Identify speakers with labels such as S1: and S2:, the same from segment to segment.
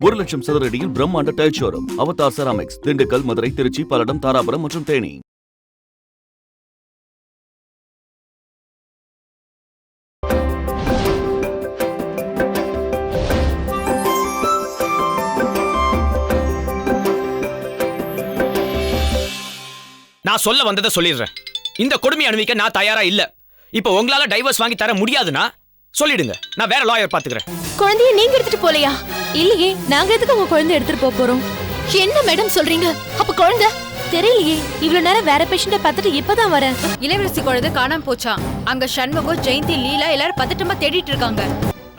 S1: 1,00,000 சதுரடியில் பிரம்மாண்ட tile showroom Avatar ceramics, Dindigul, Madurai, Tiruchi, Palladam, Dharapuram மற்றும் தேனி.
S2: நான் சொல்ல வந்ததை சொல்லிடுறேன். இந்த கொடுமை அனுபவிக்க நான் தயாரா இல்ல. இப்போ உங்களால டைவர்ஸ் வாங்கி தர முடியாதுன்னா சொல்லிடுங்க, நான் வேற லாயர் பாத்துக்கிறேன்.
S3: குழந்தைய நீங்க எடுத்துட்டு போலையா? இல்லையே, நாங்க எதுக்கு உங்க குழந்தை எடுத்துட்டு போறோம்? என்ன மேடம் சொல்றீங்க? அப்ப குழந்தை தெரியலையே. இவ்வளவு நேரம் வேற பேஷண்ட பார்த்துட்டு இப்பதான் வரேன்.
S4: இளவரசி குழந்தை காணாம போச்சா? அங்க சண்முகம், ஜெயந்தி, லீலா எல்லாரும் பதட்டமா தேடிட்டு இருக்காங்க.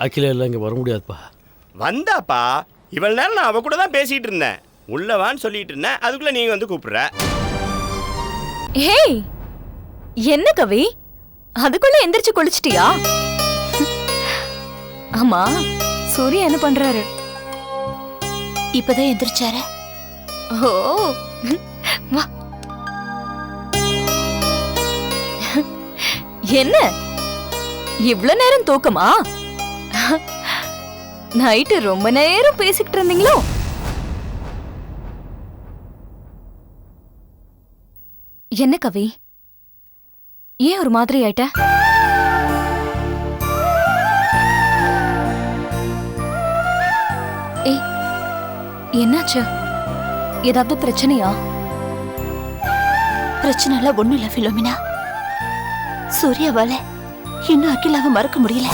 S5: அகில எல்லாம் இங்க வர முடியாதுப்பா.
S6: வந்தாப்பா, இவ்வளவு நேரம் நான் அவ கூட தான் பேசிட்டு இருந்தேன். உள்ளவான்னு சொல்லிட்டு இருந்தேன், அதுக்குள்ள நீங்க வந்து கூப்பிடுற.
S3: ஹேய், என்ன கவி, அதுக்குள்ள எந்திரிச்சு குளிச்சிட்டியா? ஆமா, சூர்யா என்ன பண்றாரு? இப்பதான் எந்திரிச்சாரு. ஓ, வா. என்ன இவ்வளவு நேரம் தூக்கமா? நைட்டு ரொம்ப நேரம் பேசிக்கிட்டு இருந்தீங்களோ? என்ன கவி, ஏன் ஒரு மாதிரி ஆயிட்ட? ஏய், என்னாச்சு? ஏதாவது பிரச்சனையா?
S7: பிரச்சனை எல்லாம் ஒண்ணும் இல்ல பிலோமினா. சூர்யாவால இன்னும் அகிலாவை மறக்க முடியல.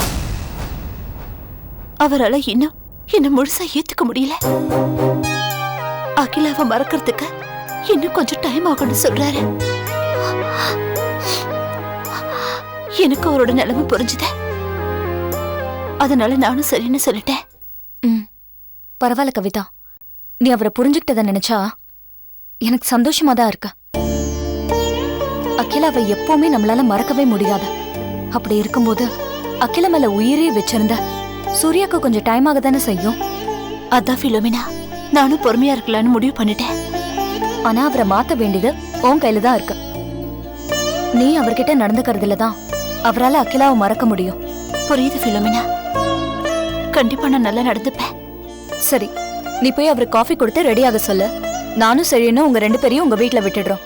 S7: அவரால இன்னும் முழுசா ஏத்துக்க முடியல. அகிலாவை மறக்கிறதுக்கு இன்னும் கொஞ்சம் டைம் ஆகும்னு சொல்றாரு. எனக்கு அவரோட நிலைமை புரிஞ்சுத. அதனால நானும் சரின்னு சொல்லிட்டேன்.
S3: பரவாயில்ல கவிதா, நீ அவரை புரிஞ்சுக்கிட்டத நினைச்சா எனக்கு சந்தோஷமா தான் இருக்க. அகிலாவை எப்பவுமே நம்மளால மறக்கவே முடியாது. அப்படி இருக்கும்போது அகிலா மேல உயிரே வச்சிருந்த சூர்யாக்கு கொஞ்சம் டைம் ஆக தானே செய்யும்.
S7: அதான் பிலோமினா, நானும் பொறுமையா இருக்கலான்னு முடிவு பண்ணிட்டேன்.
S3: ஆனா அவரை மாத்த வேண்டியது உன் கையில தான் இருக்கு. நீ அவர்கிட்ட நடந்துக்கிறதுல தான் அவரால் அகிலாவை மறக்க முடியும்.
S7: புரியுது பிலோமினா, கண்டிப்பா நான் நல்லா நடந்துப்பேன்.
S3: சரி, நீ போய் அவருக்கு காஃபி கொடுத்து ரெடியாக சொல்லு. நானும் சரின்னு உங்க 2 பேரையும் உங்க வீட்டுல விட்டுடுறோம்.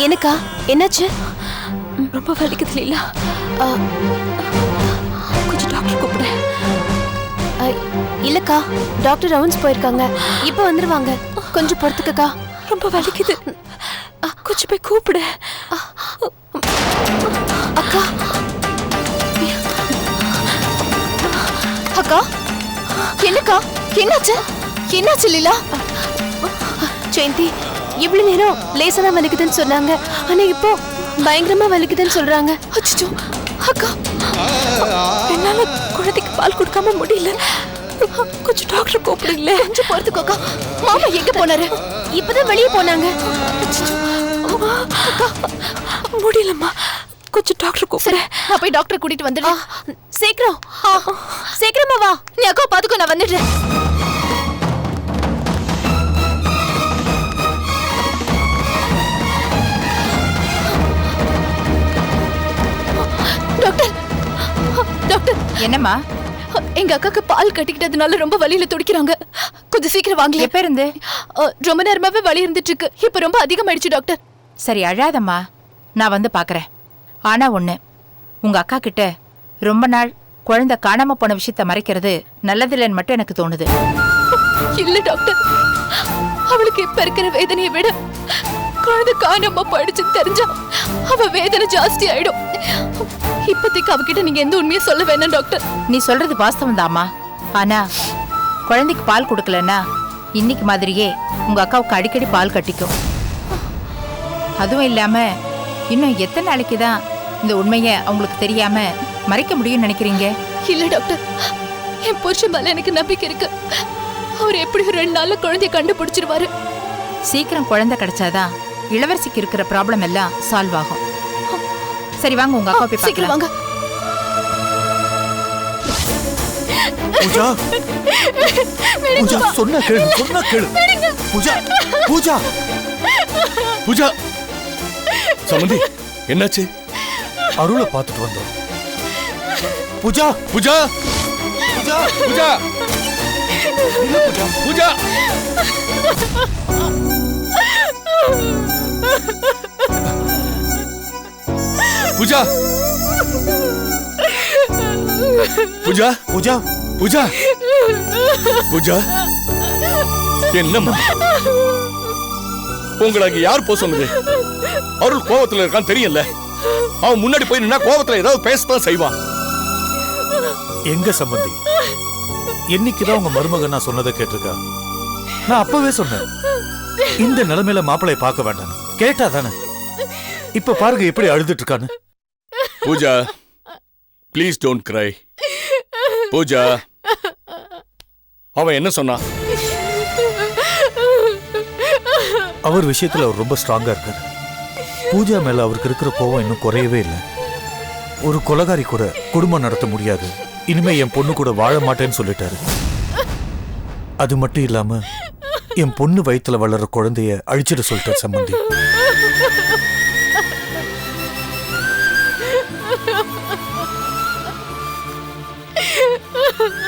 S7: எனக்கா என்னாச்சு?
S3: ரொம்ப வலிக்குது லீலா.
S7: கொஞ்சம் டாக்டர் கூப்பிடு. இல்லக்கா, டாக்டர் ரவுண்ட்ஸ் போயிருக்காங்க, இப்ப வந்துருவாங்க. கொஞ்சம் பொறுத்துக்கக்கா.
S3: ரொம்ப வலிக்குது, கொஞ்சம் போய் கூப்பிடு.
S7: அக்கா, அக்கா, என்னக்கா, என்னாச்சு? என்னாச்சு லீலா? ஜெயந்தி, இவ்வளவு நேரம் லேசா தான் வலிக்குதுன்னு சொன்னாங்க, ஆனா இப்போ பயங்கரமா வலிக்குதுன்னு சொல்றாங்க.
S3: அச்சோ அக்கா, என்னால குழந்தைக்கு பால் கொடுக்காம முடியல. கொஞ்சம் டாக்டர் கூப்பிடுங்களே.
S7: கொஞ்சம் பொறுத்துக்கோக்கா. மாமா எங்க போனாரு? இப்பதான் வெளியே போனாங்க.
S3: அக்கா, முடியலம்மா, கொஞ்சம் டாக்டர் கூப்பிடு.
S7: நான் போய் டாக்டர் கூட்டிட்டு வந்துடுறேன். சீக்கிரம் சீக்கிரமா வா. நீ அக்கா பாத்துக்கோ, நான் வந்துடுறேன். Doctor, doctor.
S4: என்னம்மா?
S7: எங்க அக்காக்கு பால் கட்டிக்கிட்டதுனால ரொம்ப வலியில துடிக்கிறாங்க. கொஞ்சம் சீக்கிரம் வாங்க.
S4: எப்ப இருந்து?
S7: ரொம்ப நேரமாவே வலி இருந்துட்டு இருக்கு. இப்ப ரொம்ப அதிகமாயிடுச்சு டாக்டர்.
S4: சரி, அழாதம்மா, நான் வந்து பாக்குறேன். ஆனா ஒண்ணு, உங்க அக்கா கிட்ட ரொம்ப நாள் குழந்தை காணாம போன விஷயத்த மறைக்கிறது நல்லதில்லைன்னு மட்டும் எனக்கு தோணுது.
S7: இல்ல டாக்டர், அவளுக்கு இப்ப இருக்கிற வேதனையை விட குழந்தை காணாம போயிடுச்சுன்னு தெரிஞ்சா அவ வேதனை ஜாஸ்தி ஆயிடும். இப்போதைக்கு அவகிட்ட நீங்க எந்த உண்மையை சொல்ல வேணாம் டாக்டர்.
S4: நீ சொல்றது வாஸ்தவம் தாம்மா. ஆனா குழந்தைக்கு பால் கொடுக்கலன்னா இன்னைக்கு மாதிரியே உங்க அக்காவுக்கு அடிக்கடி பால் கட்டிக்கும். அதுவும் இல்லாம இன்னும் எத்தனை நாளைக்கு தான் இந்த உண்மையை அவங்களுக்கு தெரியாம மறைக்க முடியும்னு நினைக்கிறீங்க?
S7: இல்ல டாக்டர், என் புருஷன் மேல எனக்கு நம்பிக்கை இருக்கு. அவர் எப்படி 2 நாள்ல குழந்தைய கண்டுபிடிச்சிருவாரு.
S4: சீக்கிரம் குழந்தை கிடைச்சாதான் இளவரசிக்கு இருக்கிற ப்ராப்ளம் எல்லாம் சால்வ் ஆகும். சரி வாங்க, உங்க அக்கா போய்
S7: சீக்கிரம் வாங்க.
S8: பூஜா பூஜா சொன்னா கேளு பூஜா பூஜா
S9: பூஜா சமந்தி என்னாச்சு?
S8: அருளை பார்த்துட்டு வந்தோம். பூஜா
S9: பூஜா
S8: பூஜா
S9: பூஜா பூஜா பூஜா பூஜா
S8: பூஜா
S9: பூஜா பூஜா என்னம்மா உங்களை அங்க யார் போக சொன்னது? அருள் கோவத்துல இருக்கான்னு தெரியல. அவன் முன்னாடி போய் நின்னா கோவத்துல ஏதாவது பேசத்தான் செய்வான்.
S8: எங்க சம்பந்தி, என்னைக்குதான் உங்க மருமகன் நான் சொன்னதை கேட்டிருக்கா? நான் அப்பவே சொன்னேன் இந்த நிலைமையில மாப்பிளைய பார்க்க வேண்டாம். கேட்டா தானே. இப்ப பாருங்க எப்படி அழுதுட்டு இருக்கான்னு.
S9: Pooja please don't cry. Pooja அவன் என்ன சொன்னான்?
S8: அவர் விஷயத்துல அவர் ரொம்ப ஸ்ட்ராங்கா இருக்காரு. பூஜா மேல அவருக்கு இருக்கிற கோவம் இன்னும் குறையவே இல்லை. ஒரு கொலைகாரி கூட குடும்பம் நடத்த முடியாது, இனிமே என் பொண்ணு கூட வாழ மாட்டேன்னு சொல்லிட்டாரு. அது மட்டும் இல்லாம என் பொண்ணு வயித்துல வளர்ற குழந்தைய அழிச்சிட சொல்லிட்டார் சம்பந்தி.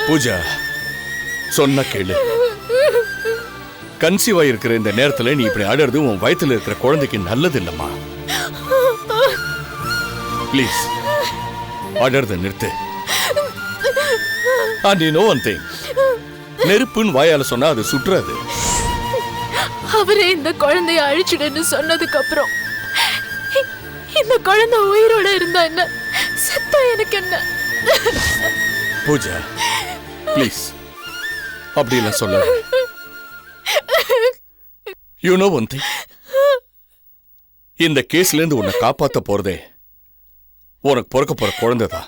S9: பூஜா சொன்ன கேளு. கன்சீவா இருக்கிற இந்த நேரத்துல நீ இப்படி அழறது உன் வயித்துல இருக்கிற குழந்தைக்கு நல்லது இல்லம்மா. ப்ளீஸ் அழறத நிறுத்து. And you know one thing, நெருப்புன்னு வாயால சொன்னா அது சுற்றாது.
S7: அவரே இந்த குழந்தைய அழிச்சிடுன்னு சொன்னதுக்கு அப்புறம் இந்த குழந்தை உயிரோட இருந்தா என்ன, செத்தா எனக்கு என்ன?
S9: பூஜா ப்ளீஸ் அப்படி எல்லாம் சொல்லாத. You know one thing, இந்த கேஸ்ல இருந்து உன்னை காப்பாத்த போறதே உனக்கு பிறக்க போற குழந்தைதான்.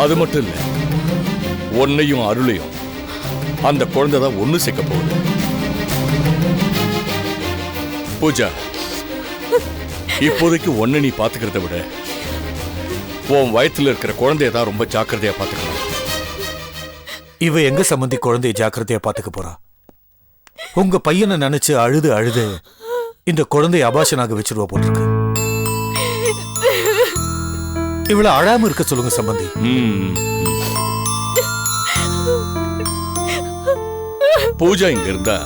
S9: அது மட்டும் இல்ல, உன்னையும் அருளையும் அந்த குழந்தைதான் ஒண்ணு சேர்க்க போகுது. பூஜா இப்போதைக்கு ஒன்ன நீ பாத்துக்கிறத விட உன் வயத்துல இருக்கிற குழந்தையதான் ரொம்ப ஜாக்கிரதையா பாத்துக்கணும்.
S8: இவ எங்க சம்பந்தி குழந்தைய ஜாக்கிரதையா பாத்துக்க போறா? உங்க பையனை நினைச்சு அழுது அழுது இந்த குழந்தைய அபாஷனாக வச்சிருவா போட்டிருக்கு. இவள அழாம இருக்க சொல்லுங்க சம்பந்தி.
S9: பூஜா இங்க இருந்தா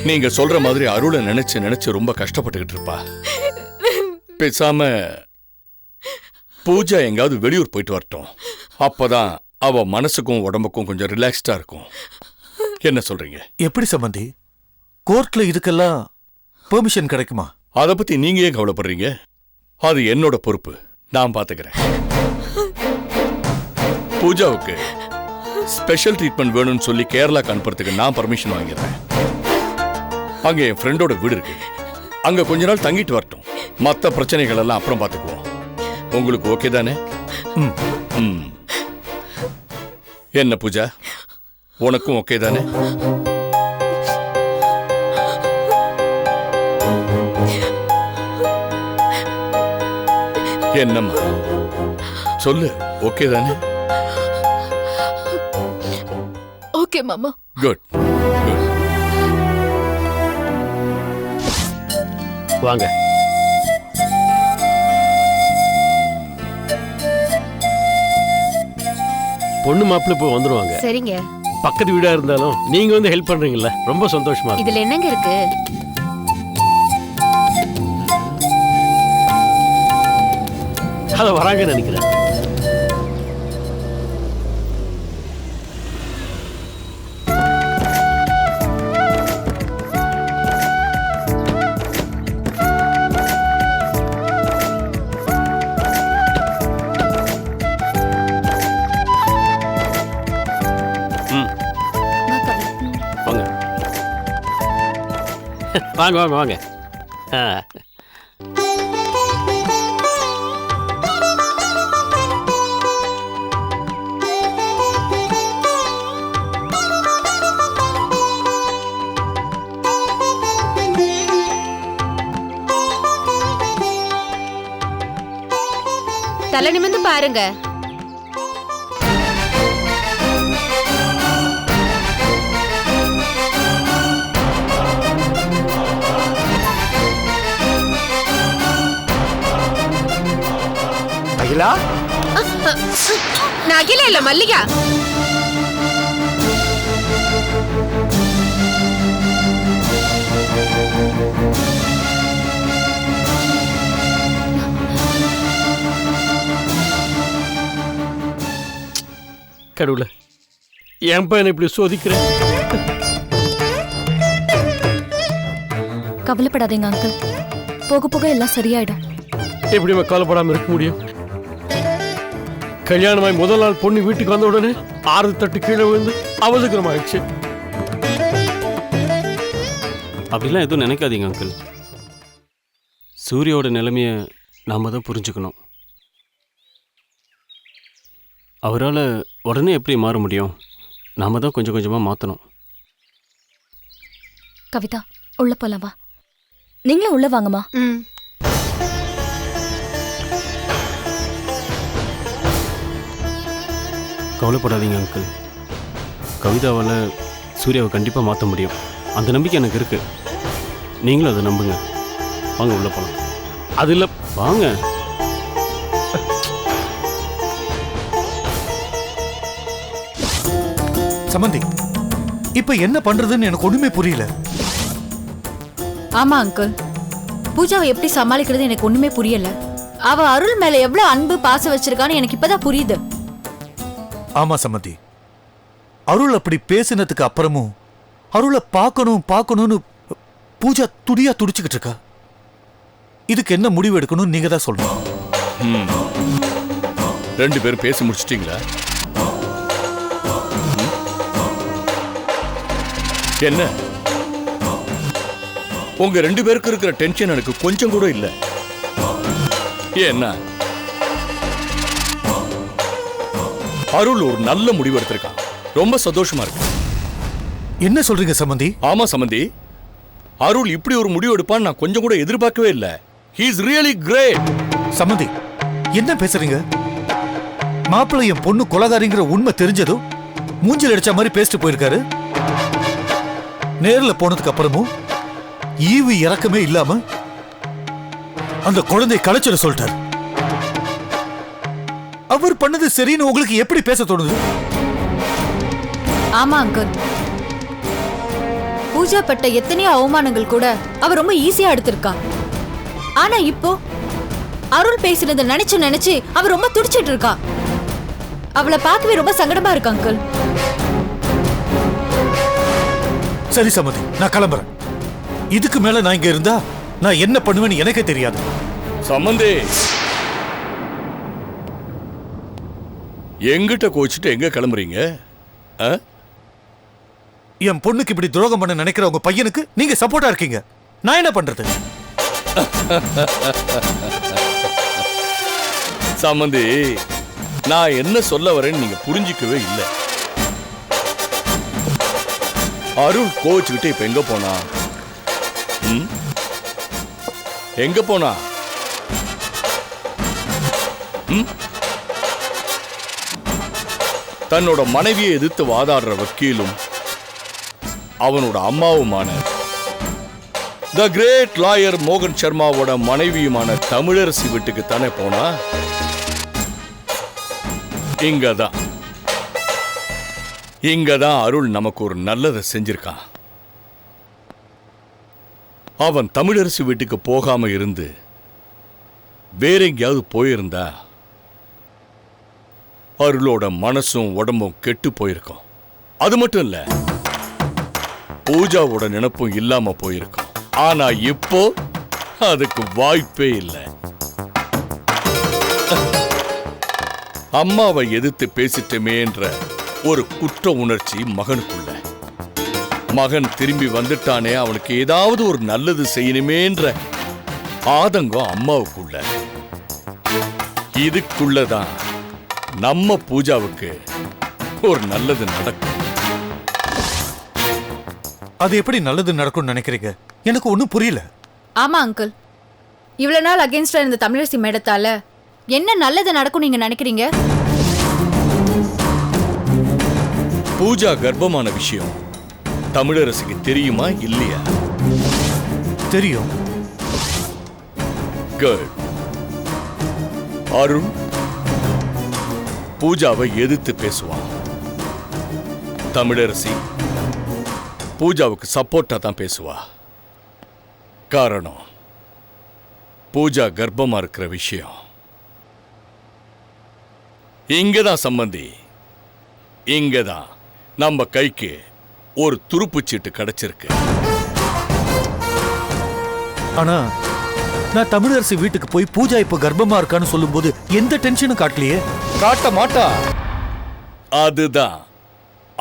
S9: நீங்க சொல்ற மாதிரி அருளை நினைச்சு நினைச்சு ரொம்ப கஷ்டப்பட்டுக்கிட்டு இருப்பா. பேசாம பூஜா எங்காவது வெளியூர் போயிட்டு வரட்டும். அப்பதான் அவ மனசுக்கும் உடம்புக்கும் கொஞ்சம் ரிலாக்ஸ்டா இருக்கும். என்ன சொல்றீங்க?
S8: எப்படி சம்பந்தி, கோர்ட்ல இதுக்கெல்லாம் பெர்மிஷன் கிடைக்குமா?
S9: அத பத்தி நீங்க ஏன் கவலைப்படுறீங்க? அது என்னோட பொறுப்பு, நான் பாத்துக்கிறேன். பூஜாவுக்கு ஸ்பெஷல் ட்ரீட்மெண்ட் வேணும்னு சொல்லி கேரளாக்கு அனுப்புறதுக்கு நான் பர்மிஷன் வாங்கிடுறேன். அங்க என் ஃப்ரெண்டோட வீடு இருக்கு, அங்க கொஞ்ச நாள் தங்கிட்டு வரட்டும். மற்ற பிரச்சனைகள் எல்லாம் அப்புறம் பாத்துக்குவோம். உங்களுக்கு ஓகே தானே? என்ன பூஜா, உனக்கும் ஓகே தானே? என்னம்மா சொல்லு, ஓகே தானே?
S7: ஓகே மாமா.
S9: Good good.
S5: வாங்க. பொண்ணு மாப்பிள்ளை இப்போ வந்துருவாங்க.
S3: சரிங்க.
S5: பக்கத்து வீடா இருந்தாலும் நீங்க வந்து ஹெல்ப் பண்றீங்கல்ல, ரொம்ப சந்தோஷமா இருக்கு.
S3: இதுல என்னங்க இருக்கு?
S5: அத வராங்கன்னு நினைக்கிறேன். வாங்க வாங்க வாங்க.
S3: தலை நிமிந்து பாருங்க.
S6: அகிலா
S4: நான் அகில இல்ல மல்லிகா.
S5: கடவுளே, என் பையனை இப்படி சோதிக்கிறேன்.
S7: கவலைப்படாதீங்க அங்கிள், போக போக எல்லாம் சரியாயிடும்.
S5: எப்படி அவன் கவலைப்படாம இருக்க முடியும்? கல்யாணமாய் முதல் நாள் பொண்ணு வீட்டுக்கு வந்த உடனே 6 தட்டு கீழே விழுந்து அவசரம் ஆயிடுச்சு.
S10: அப்படிலாம் எதுவும் நினைக்காதீங்க அங்கிள். சூர்யாவோட நிலைமையை நாம தான் புரிஞ்சுக்கணும். அவரால் உடனே எப்படி மாற முடியும்? நாம தான் கொஞ்சம் கொஞ்சமாக மாற்றணும்.
S7: கவிதா, உள்ள போலாம் வா. நீங்களும் உள்ள வாங்கம்மா.
S10: கவலைப்படாதீங்க அங்கிள். கவிதாவால் சூர்யாவை கண்டிப்பாக மாற்ற முடியும். அந்த நம்பிக்கை எனக்கு இருக்கு. நீங்களும் அதை நம்புங்க. வாங்க உள்ள போகலாம்.
S5: அது இல்லை,
S10: வாங்க.
S8: சமந்தி, இப்ப என்ன பண்றதுன்னு எனக்கு ஒண்ணுமே புரியல.
S11: ஆமா அங்கிள், பூஜாவை எப்படி சமாளிக்கிறது எனக்கு ஒண்ணுமே புரியல. அவ அருள் மேல எவ்வளவு அன்பு பாசம் வச்சிருக்கான்னு எனக்கு இப்பதான் புரியுது.
S8: ஆமா சமந்தி, அருள் அப்படி பேசினதுக்கு அப்புறமும் அருளை பார்க்கணும்னு பூஜா துடியா துடிச்சுக்கிட்டு இருக்கா. இதுக்கு என்ன முடிவு எடுக்கணும் நீங்க தான் சொல்லணும்.
S9: 2 பேரும் பேசி முடிச்சிட்டீங்களா? என்ன உங்க 2 பேருக்கு இருக்கிற டென்ஷன் எனக்கு கொஞ்சம் கூட இல்ல. ஏன்னா அருள் ஒரு நல்ல முடிவு எடுத்திருக்கான். ரொம்ப சந்தோஷமா இருக்கு.
S8: என்ன சொல்றீங்க சமந்தி?
S9: ஆமா சமந்தி, அருள் இப்படி ஒரு முடிவு எடுப்பான்னு நான் கொஞ்சம் கூட எதிர்பார்க்கவே இல்லை. He is really great.
S8: சமந்தி, என்ன பேசுறீங்க? மாப்பிள்ளை என் பொண்ணு கொலகாரிங்கிற உண்மை தெரிஞ்சதும் மூஞ்சில் அடிச்ச மாதிரி பேசிட்டு போயிருக்காரு. நேர்ல போனதுக்கு அப்புறமும் ஈவு இறக்கமே இல்லாம அந்த குழந்தையை கலைச்சிட சொல்லிட்டாரு. அவர் பண்ணது சரின்னு உங்களுக்கு எப்படி பேச தோணுது?
S11: ஆமா அங்கிள், பூஜா பட்ட எத்தனையோ அவமானங்கள் கூட அவ ரொம்ப ஈஸியா எடுத்திருக்கா. ஆனா இப்போ அருள் பேசினதை நினைச்சு அவ ரொம்ப துடிச்சிட்டு இருக்கா. அவளை பார்க்கவே ரொம்ப சங்கடமா இருக்கு அங்கிள்.
S8: சரி சமந்தி, நான் கிளம்புறேன். இதுக்கு மேல நான் இங்க இருந்தா நான் என்ன பண்ணுவேன்னு எனக்கே தெரியாது.
S9: சம்பந்தி, எங்கிட்ட கோச்சிட்டு எங்க கிளம்புறீங்க?
S8: என் பொண்ணுக்கு இப்படி துரோகம் பண்ண நினைக்கிற உங்க பையனுக்கு நீங்க சப்போர்ட்டா இருக்கீங்க. நான் என்ன பண்றது?
S9: சம்பந்தி, நான் என்ன சொல்ல வரேன்னு நீங்க புரிஞ்சிக்கவே இல்லை. அருள் கோச்சுக்கிட்டு இப்ப எங்க போனா? எங்க போனா? தன்னோட மனைவியை எதிர்த்து வாதாடுற வக்கீலும் அவனோட அம்மாவுமான த கிரேட் லாயர் மோகன் சர்மாவோட மனைவியுமான தமிழரசி வீட்டுக்கு தானே போனா. இங்கதான் அருள் நமக்கு ஒரு நல்லதை செஞ்சிருக்கான். அவன் தமிழரசி வீட்டுக்கு போகாம இருந்து வேற எங்கேயாவது போயிருந்தா அருளோட மனசும் உடம்பும் கெட்டு போயிருக்கும். அது மட்டும் இல்ல, பூஜாவோட நினைப்பும் இல்லாம போயிருக்கும். ஆனா இப்போ அதுக்கு வாய்ப்பே இல்லை. அம்மாவை எதிர்த்து பேசிட்டமேன்ற ஒரு குற்ற உணர்ச்சி மகனுக்குள்ள. மகன் திரும்பி வந்துட்டானே, அவனுக்கு ஏதாவது ஒரு நல்லது செய்யணுமேன்ற ஆதங்கம் அம்மாவுக்குள்ள. இதுக்குள்ளதான் நம்ம பூஜாவுக்கு ஒரு நல்லது நடக்கும்.
S8: அது எப்படி நல்லது நடக்கும்னு நினைக்கிறீங்க? எனக்கு ஒண்ணும் புரியல.
S11: ஆமா அங்கிள், இவ்வளவு நாள் அகேன்ஸ்டா இருந்த தமிழரசி மேடத்தால என்ன நல்லது நடக்கும் நீங்க நினைக்கிறீங்க?
S9: பூஜா கர்ப்பமான விஷயம் தமிழரசிக்கு தெரியுமா இல்லையா?
S8: தெரியும்.
S9: குட். அருண் பூஜாவை எதிர்த்து பேசுவான். தமிழரசி பூஜாவுக்கு சப்போர்ட்டா தான் பேசுவா. காரணம் பூஜா கர்ப்பமா இருக்கிற விஷயம். இங்கதான் சம்பந்தி, இங்கதான் நம்ம கைக்கு ஒரு துருப்புச்சீட்டு கிடைச்சிருக்கு.
S8: ஆனா நான் தமிழரசி வீட்டுக்கு போய் பூஜா இப்ப கர்ப்பமா இருக்கான்னு சொல்லும்போது எந்த டென்ஷனும் காட்டலையே.
S9: காட்ட மாட்டா.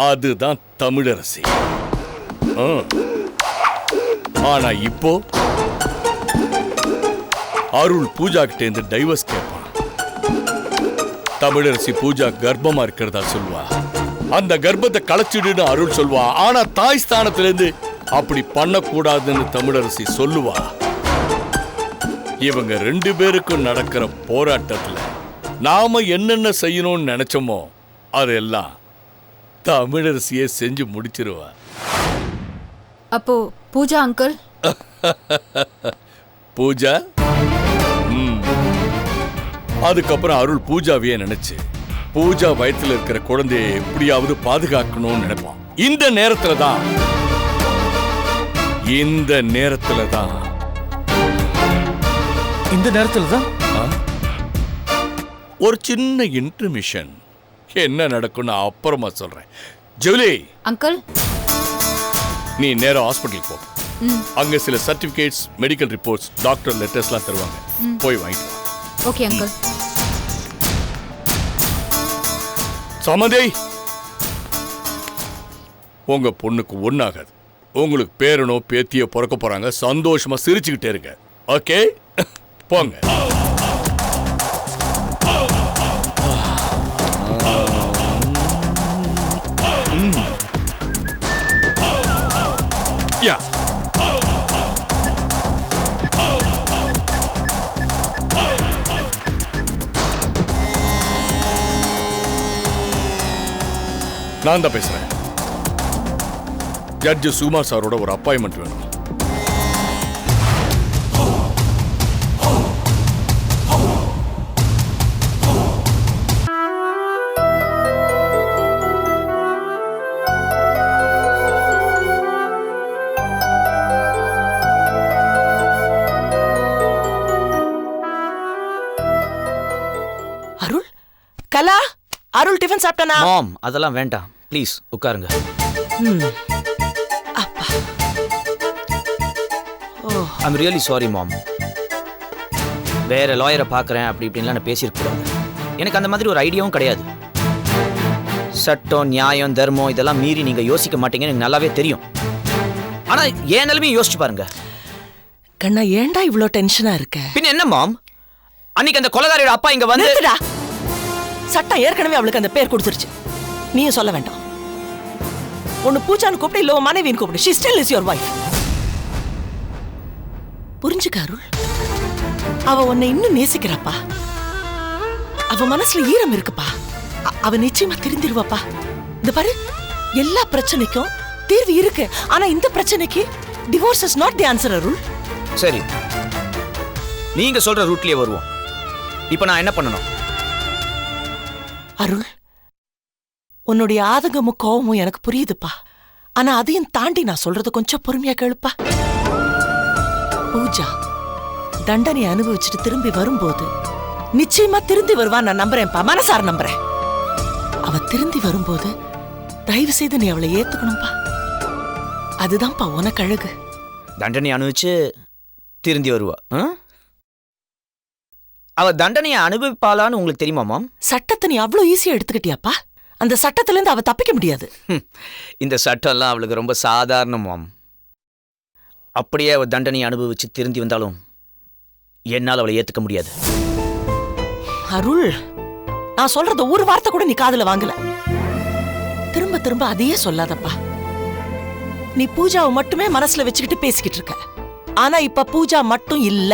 S9: அதுதான் தமிழரசி. ஆனா இப்போ அருள் பூஜா கிட்ட இருந்து டைவர்ஸ் கேட்பான். தமிழரசி பூஜா கர்ப்பமா இருக்கிறதா சொல்வா. அந்த கர்ப்பத்தை களைச்சிடுன்னு அருள் சொல்வா. ஆனா தாய் ஸ்தானத்திலிருந்து அப்படி பண்ணக்கூடாதுன்னு தமிழரசி சொல்லுவா. இவங்க 2 பேருக்கும் நடக்கிற போராட்டத்துல நாம என்னென்ன செய்யணும்னு நினைச்சோமோ அதெல்லாம் தமிழரசியே செஞ்சு முடிச்சிருவா.
S11: அப்போ பூஜா அங்கிள்
S9: பூஜா அதுக்கப்புறம் அருள் பூஜாவையே நினைச்சு பூஜா வயித்துல இருக்கிற குழந்தையை எப்படியாவது பாதுகாக்கணும்னு நினைப்பான். இந்த நேரத்துல தான் ஒரு சின்ன இன்டர்மிஷன். என்ன நடக்கும்னு அப்புறமா சொல்றேன். ஜூலி
S11: அங்கிள்,
S9: நீ நேரா ஹாஸ்பிட்டல் போ. அங்க சில சர்டிபிகேட்ஸ், மெடிக்கல் ரிப்போர்ட்ஸ், டாக்டர் லெட்டர்ஸ்லாம் தருவாங்க. போய் வாங்கிட்டு வா.
S11: Okay uncle.
S9: சமந்தி, உங்க பொண்ணுக்கு ஒண்ணாகாது. உங்களுக்கு பேரனோ பேத்தியோ பிறக்க போறாங்க. சந்தோஷமா சிரிச்சுக்கிட்டே இருங்க. ஓகே, போங்க. யா நான் தான் பேசுறேன். ஜட்ஜ் சுகுமார் சாரோட ஒரு அப்பாயின்மெண்ட் வேணும்.
S12: அருள், கலா, அருள் டிஃபன் சாப்பிட்டானா?
S2: மாம், அதெல்லாம் வேண்டாம். ப்ளீஸ் உட்காருங்க.
S12: அப்பா,
S2: ஐம் ரியலி சாரி மாம். வேற லாயரை பார்க்குறேன் அப்படி இப்படின்லாம் நான் பேசியிருக்கூடாது. எனக்கு அந்த மாதிரி ஒரு ஐடியாவும் கிடையாது. சட்டம், நியாயம், தர்மம் இதெல்லாம் மீறி நீங்கள் யோசிக்க மாட்டீங்கன்னு எனக்கு நல்லாவே தெரியும். ஆனால் ஏன் நிலைமையும் யோசிச்சு பாருங்க.
S12: கண்ணா, ஏன்டா இவ்வளோ டென்ஷனா இருக்க?
S2: பின்ன என்ன மாம், அன்னைக்கு அந்த கொலைகாரியோட அப்பா இங்க வந்து
S12: சட்டம் ஏற்கனவே அவளுக்கு அந்த பேர் கொடுத்துருச்சு. நீயும் சொல்ல வேண்டாம். ஒன்னு பூஜான்னு கூப்பிடு, இல்ல உன் மனைவின்னு கூப்பிடு. She still is your wife. புரிஞ்சுக்க அருள், அவ உன்னை இன்னும் நேசிக்கிறாப்பா. அவ மனசுல ஈரம் இருக்குப்பா. அவ நிச்சயமா திருந்திருவாப்பா. இந்த பாரு, எல்லா பிரச்சனைக்கும் தீர்வு இருக்கு. ஆனா இந்த பிரச்சனைக்கு divorce is not the answer Arul.
S2: சரி, நீங்க சொல்ற ரூட்லயே வருவோம். இப்ப நான் என்ன பண்ணணும்?
S12: அருள், உன்னுடைய ஆதங்கமும் கோவமும் எனக்கு புரியுதுப்பா. ஆனா அதையும் தாண்டி நான் சொல்றது கொஞ்சம் பொறுமையா கேளுப்பா. பூஜா தண்டனை அனுபவிச்சுட்டு திரும்பி வரும்போது நிச்சயமா திருந்தி வருவான் நான் நம்புறேன்ப்பா. மனசார நம்புறேன். அவ திருந்தி வரும்போது தயவு செய்து நீ அவளை ஏத்துக்கணும்பா. அதுதான்ப்பா உனக்கு அழகு.
S2: தண்டனை அனுபவிச்சு திருந்தி வருவா? அவ தண்டனையை அனுபவிப்பாளான்னு உங்களுக்கு தெரியுமா மாம்?
S12: சட்டத்தை நீ அவ்வளவு ஈஸியா எடுத்துக்கிட்டியாப்பா? அந்த சட்டத்துல இருந்து அவ தப்பிக்க முடியாது.
S2: இந்த சட்டம் எல்லாம் அவளுக்கு ரொம்ப சாதாரணம் மாம். அப்படியே அவ தண்டனையை அனுபவிச்சு திருந்தி வந்தாலும் என்னால் அவளை ஏத்துக்க முடியாது.
S12: அருள், நான் சொல்றத ஒரு வார்த்தை கூட நீ காதுல வாங்கல. திரும்ப திரும்ப அதையே சொல்லாதப்பா. நீ பூஜாவை மட்டுமே மனசுல வச்சுக்கிட்டு பேசிக்கிட்டு இருக்க. ஆனா இப்ப பூஜா மட்டும் இல்ல,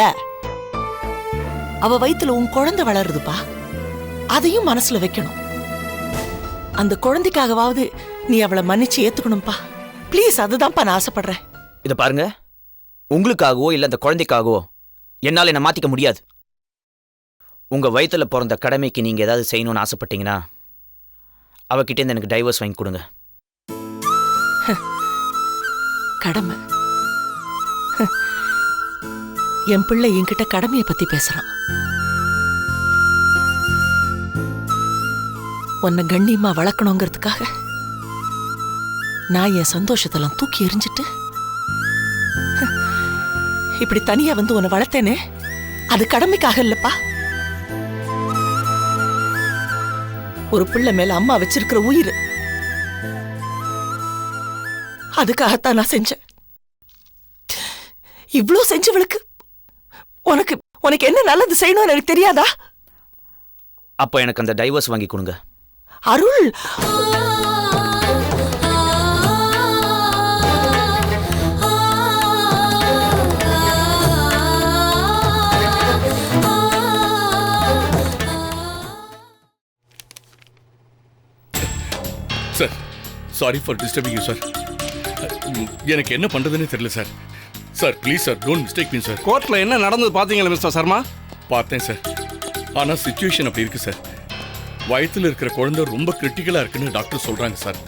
S12: அவ வயித்துல உன் குழந்தை வளருதுப்பா. அதையும் மனசுல வைக்கணும். அந்த குழந்தைக்காகவாவது நீ அவளை மன்னிச்சு ஏத்துக்கணும்பா. ப்ளீஸ், அதுதான்ப்பா நான் ஆசைப்படுறேன்.
S2: இத பாருங்க, உங்களுக்காகவோ இல்ல அந்த குழந்தைக்காகவோ என்னால் என்ன மாத்திக்க முடியாது. உங்க வயித்துல பிறந்த கடமைக்கு நீங்க ஏதாவது செய்யணும்னு ஆசைப்பட்டீங்கன்னா அவகிட்டேருந்து எனக்கு டைவர்ஸ் வாங்கி கொடுங்க.
S12: கடமை? என் பிள்ளை என்கிட்ட கடமையை பத்தி பேசுறான். உன்னை கண்ணியமா வளர்க்கணுங்கிறதுக்காக நான் என் சந்தோஷத்தெல்லாம் தூக்கி எறிஞ்சிட்டு இப்படி தனியா வந்து உன்னை வளர்த்தேனே, அது கடமைக்காக இல்லப்பா. ஒரு பிள்ளை மேல அம்மா வச்சிருக்கிற உயிர், அதுக்காகத்தான் நான் செஞ்சேன். இவ்ளோ செஞ்சவளுக்கு உனக்கு உனக்கு என்ன நல்லது செய்யணும்னு எனக்கு தெரியாதா?
S2: அப்ப எனக்கு அந்த டைவர்ஸ் வாங்கி கொடுங்க.
S12: Arul,
S9: sir, sorry for disturbing you sir. எனக்கு என்ன பண்றதுன்னு தெரியல sir. Sir please sir, don't mistake me sir.
S5: கோர்ட்ல என்ன நடந்தது பாத்தீங்களா மிஸ்டர் சர்மா?
S9: பார்த்தேன் சார். ஆனா சிச்சுவேஷன் அப்படி இருக்கு சார். வயித்துல இருக்கிற குழந்தை ரொம்ப கிரிட்டிக்கலா இருக்குன்னு டாக்டர் சொல்றாங்க சார்.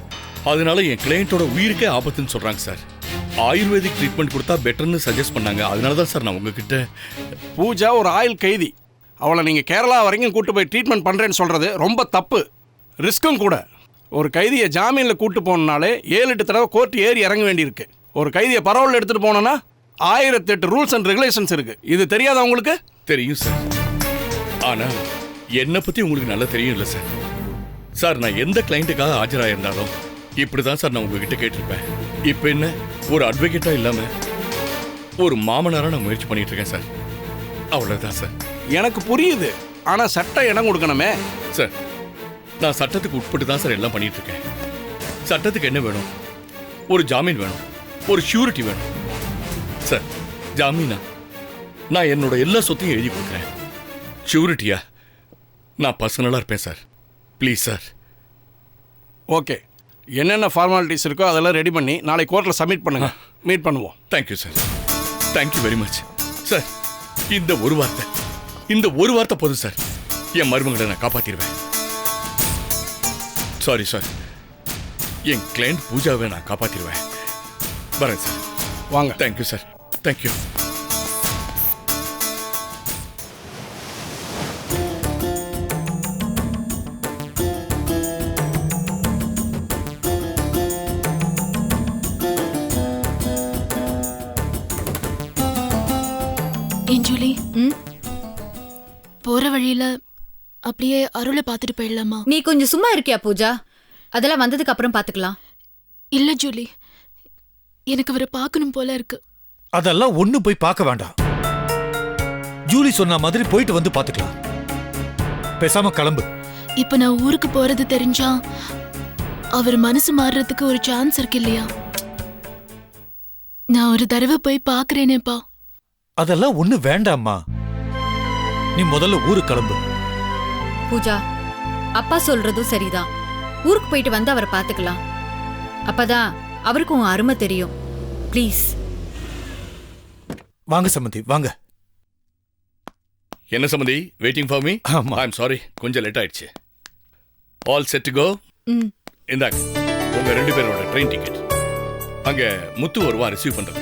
S9: அதனால என் கிளையண்டோட உயிருக்கே ஆபத்துன்னு சொல்றாங்க சார். ஆயுர்வேதிக் ட்ரீட்மெண்ட் கொடுத்தா பெட்டர்னு சஜஸ்ட் பண்ணாங்க. அதனால தான் சார் நான் உங்ககிட்ட.
S5: பூஜா ஒரு ஆயுள் கைதி. அவளை நீங்க கேரளா வரைக்கும் கூட்டு போய் ட்ரீட்மெண்ட் பண்றேன்னு சொல்றது ரொம்ப தப்பு, ரிஸ்க்கும் கூட. ஒரு கைதியை ஜாமீனில் கூட்டு போனாலே 7-8 தடவை கோர்ட் ஏறி இறங்க வேண்டியிருக்கு. ஒரு கைதியை பரவல் எடுத்துட்டு போனோன்னா 1008 ரூல்ஸ் அண்ட் ரெகுலேஷன்ஸ் இருக்கு. இது தெரியாதா உங்களுக்கு?
S9: தெரியும் சார். ஆனா என்னை பத்தி உங்களுக்கு நல்லா தெரியும் இல்லை சார். சார் நான் எந்த கிளைண்ட்டுக்காக ஆஜராயிருந்தாலும் இப்படிதான் சார் நான் உங்ககிட்ட கேட்டிருப்பேன். இப்போ என்ன, ஒரு அட்வொகேட்டா இல்லாம ஒரு மாமனாரா நான் முயற்சி பண்ணிட்டு இருக்கேன் சார். அவ்வளவுதான் சார்.
S5: எனக்கு புரியுது, ஆனா சட்டம் இடம் கொடுக்கணுமே
S9: சார். நான் சட்டத்துக்கு உட்பட்டு தான் சார் எல்லாம் பண்ணிட்டு இருக்கேன். சட்டத்துக்கு என்ன வேணும்? ஒரு ஜாமீன் வேணும், ஒரு ஷூரிட்டி வேணும் சார். ஜாமீனா நான் என்னோட எல்லா சொத்தையும் எழுதி கொடுக்குறேன். ஷூரிட்டியா நான் பர்சனலாக இருப்பேன் சார். Please sir.
S5: ஓகே, என்னென்ன ஃபார்மாலிட்டிஸ் இருக்கோ அதெல்லாம் ரெடி பண்ணி நாளை கோர்ட்டில் சப்மிட் பண்ணுங்க. மீட் பண்ணுவோம்.
S9: Thank you sir. Thank you very much sir. இந்த ஒரு வார்த்தை போதும் சார். என் மருமகளை நான் காப்பாற்றிடுவேன். சாரி சார், என் கிளைண்ட் பூஜாவை நான் காப்பாற்றிடுவேன். வரேன் சார்.
S5: வாங்க.
S9: Thank you sir. தேங்க்யூ.
S7: ஜூலி, போற வழியில அப்படியே அருளை பார்த்துட்டு போயிடலாமா?
S11: நீ கொஞ்சம் சும்மா இருக்கியா பூஜா? அதெல்லாம் வந்ததுக்கு அப்புறம் பாத்துக்கலாம்.
S7: இல்ல ஜூலி, எனக்கு அவரை பார்க்கணும் போல இருக்கு.
S8: அதெல்லாம் ஒண்ணு போய் பார்க்க வேண்டாம். ஜூலி சொன்ன மாதிரி போயிட்டு வந்து பாத்துக்கலாம். பேசாம கிளம்பு.
S7: இப்ப நான் ஊருக்கு போறது தெரிஞ்சா அவர் மனசு மாறுறதுக்கு ஒரு சான்ஸ் இருக்கு இல்லையா? நான் ஒரு தடவை போய் பாக்குறேனேப்பா.
S8: அதெல்லாம் ஒண்ணு வேண்டாம்மா. நீ முதல்ல ஊருக்கு கிளம்பு.
S11: பூஜா, அப்பா சொல்றதும் சரிதான். ஊருக்கு போயிட்டு வந்து அவரை பாத்துக்கலாம். அப்பதான் அவருக்கு உன் அருமை தெரியும். ப்ளீஸ்
S8: வாங்க சம்மந்தி, வாங்க.
S9: என்ன சம்மந்தி, வெயிட்டிங் ஃபார் மீ?
S8: ஆமா.
S9: ஐ அம் சாரி, கொஞ்சம் லேட் ஆயிடுச்சு. All set to go. இந்தாங்க உங்க 2 பேரோட ட்ரெயின் டிக்கெட். அங்க முத்து வருவா ரிசீவ் பண்றது.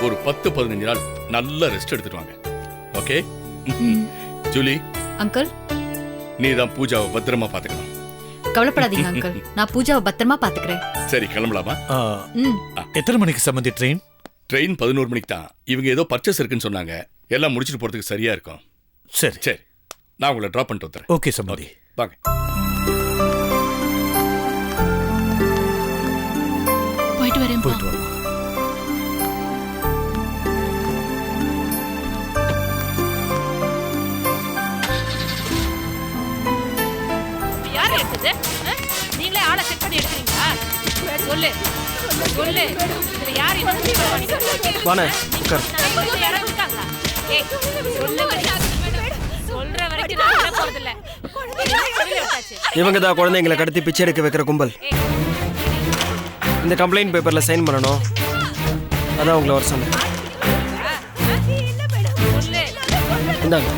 S9: ஒரு 10-15 நாள் நல்ல ரெஸ்ட் எடுத்துட்டு வாங்க. ஓகே? ஜூலி
S11: அங்கிள்,
S9: நீ தான் பூஜாவை பத்திரமா பாத்துக்கணும்.
S11: கவலைப்படாதீங்க அங்கிள், நான் பூஜாவை பத்திரமா பாத்துக்கிறேன்.
S9: சரி, கிளம்பலாமா?
S8: எத்தனை மணிக்கு சம்மந்தி ட்ரெயின்?
S9: ட்ரெயின் 11 மணிக்கு தான். இவங்க ஏதோ பர்ச்சேஸ் இருக்குன்னு சொன்னாங்க. எல்லாம் முடிச்சுட்டு போறதுக்கு சரியா இருக்கும்.
S8: சரி
S9: சரி, நான் உங்களை டிராப் பண்ணிட்டு வந்துறேன்.
S8: ஓகே சம்மந்தி,
S9: வாங்க.
S7: போயிட்டு வரேன்.
S8: போயிட்டு வா.
S3: நீங்களே ஆளை செட் பண்ணி எடுக்கிறீங்களா? சொல்லு சொல்லு, இதுல யார்
S5: வாணே
S3: சொல்ற வரைக்கும் நான் விட போறதில்ல.
S13: இவங்க தான் குழந்தைங்களை கடத்தி பிச்சை எடுக்க வைக்கிற கும்பல். இந்த கம்ப்ளைண்ட் பேப்பர்ல சைன் பண்ணணும். அதான் உங்களை வர சொன்னேன். இந்தாங்க.